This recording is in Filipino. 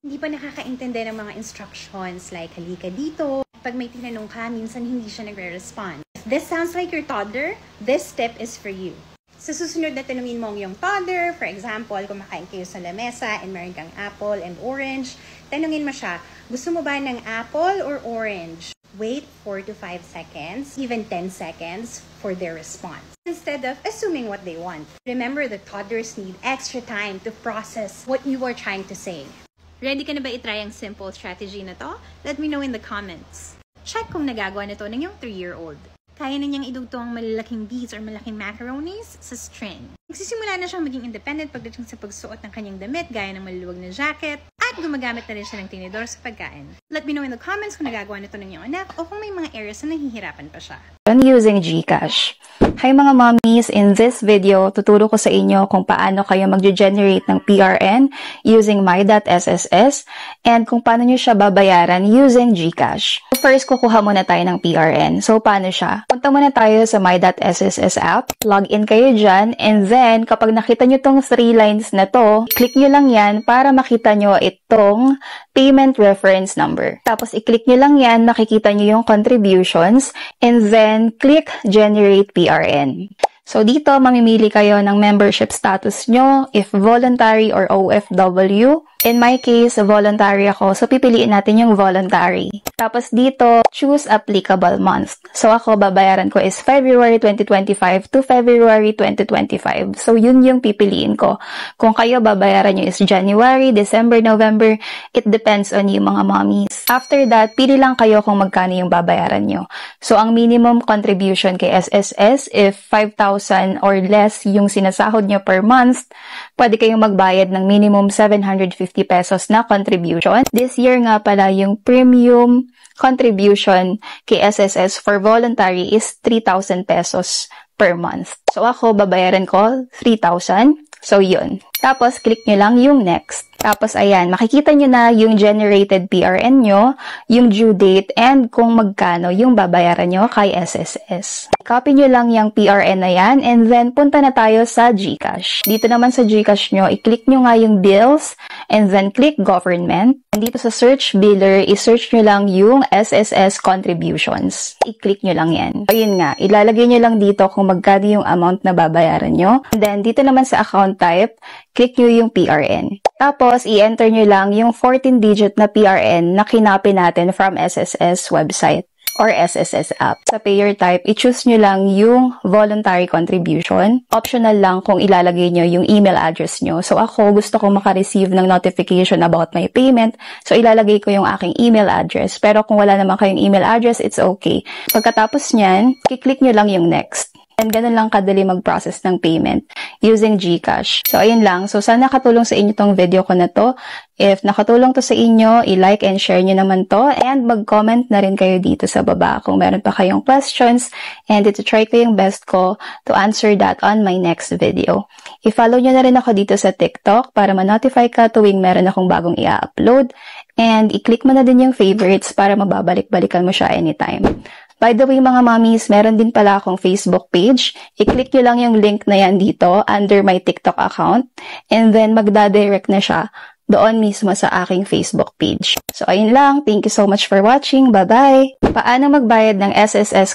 Hindi pa nakakaintindi ng mga instructions like halika dito. Pag may tinanong ka, minsan hindi siya nagre-respond. If this sounds like your toddler, this tip is for you. Sa susunod na tanungin mo ang iyong toddler, for example, kumakain kayo sa lamesa and meron kang apple and orange, tanungin mo siya, gusto mo ba ng apple or orange? Wait 4 to 5 seconds, even 10 seconds for their response, instead of assuming what they want. Remember that toddlers need extra time to process what you are trying to say. Ready ka na ba itry ang simple strategy na to? Let me know in the comments. Check kung nagagawa nito ng iyong 3-year-old. Kaya na niyang idugtong ang malalaking beads or malaking macaronis sa string. Nagsisimula na siyang maging independent pagdating sa pagsuot ng kanyang damit gaya ng maluluwag na jacket at gumagamit na rin siya ng tinidor sa pagkain. Let me know in the comments kung nagagawa nito ng iyong anak o kung may mga areas na nahihirapan pa siya. Using GCash. Hi mga mommies, in this video, tuturo ko sa inyo kung paano kayo mag-generate ng PRN using my.sss and kung paano nyo siya babayaran using GCash. First, kukuha muna tayo ng PRN. So, paano siya? Punta muna tayo sa my.sss app, log in kayo dyan, and then, kapag nakita nyo tong 3 lines na to, click nyo lang yan para makita nyo itong payment reference number. Tapos, i-click nyo lang yan, makikita nyo yung contributions, and then, click Generate PRN. So, dito, mamimili kayo ng membership status nyo, if voluntary or OFW. In my case, voluntary ako, so pipiliin natin yung voluntary. Tapos dito, choose applicable month. So, ako, babayaran ko is February 2025 to February 2025. So, yun yung pipiliin ko. Kung kayo, babayaran nyo is January, December, November, it depends on you mga mommies. After that, pili lang kayo kung magkano yung babayaran nyo. So, ang minimum contribution kay SSS, if 5,000 or less yung sinasahod nyo per month, pwede kayong magbayad ng minimum 750 pesos na contribution. This year nga pala, yung premium contribution kay SSS for voluntary is 3,000 pesos per month. So, ako, babayaran ko 3,000. So, yun. Tapos, click nyo lang yung next. Tapos, ayan, makikita nyo na yung generated PRN nyo, yung due date, and kung magkano yung babayaran nyo kay SSS. Copy nyo lang yung PRN na yan, and then punta na tayo sa GCash. Dito naman sa GCash nyo, i-click nyo nga yung bills, and then click government. And dito sa search biller, i-search nyo lang yung SSS contributions. I-click nyo lang yan. Ayun nga, ilalagay nyo lang dito kung magkano yung amount na babayaran nyo. And then, dito naman sa account type, click nyo yung PRN. Tapos, i-enter nyo lang yung 14-digit na PRN na kinopy natin from SSS website or SSS app. Sa payer type, i-choose nyo lang yung voluntary contribution. Optional lang kung ilalagay nyo yung email address nyo. So, ako, gusto kong makareceive ng notification about my payment. So, ilalagay ko yung aking email address. Pero kung wala naman kayong email address, it's okay. Pagkatapos nyan, i-click nyo lang yung next. And ganun lang kadali mag-process ng payment using GCash. So, ayun lang. So, sana nakatulong sa inyo tong video ko na to. If nakatulong to sa inyo, i-like and share nyo naman to. And mag-comment na rin kayo dito sa baba kung meron pa kayong questions. And ito try ko yung best ko to answer that on my next video. I-follow nyo na rin ako dito sa TikTok para ma-notify ka tuwing meron akong bagong i-upload. And i-click mo na din yung favorites para mababalik-balikan mo siya anytime. By the way, mga mommies, meron din pala akong Facebook page. I-click nyo lang yung link na yan dito under my TikTok account. And then, magdadirect na siya doon mismo sa aking Facebook page. So, ayun lang. Thank you so much for watching. Bye-bye! Paano magbayad ng SSS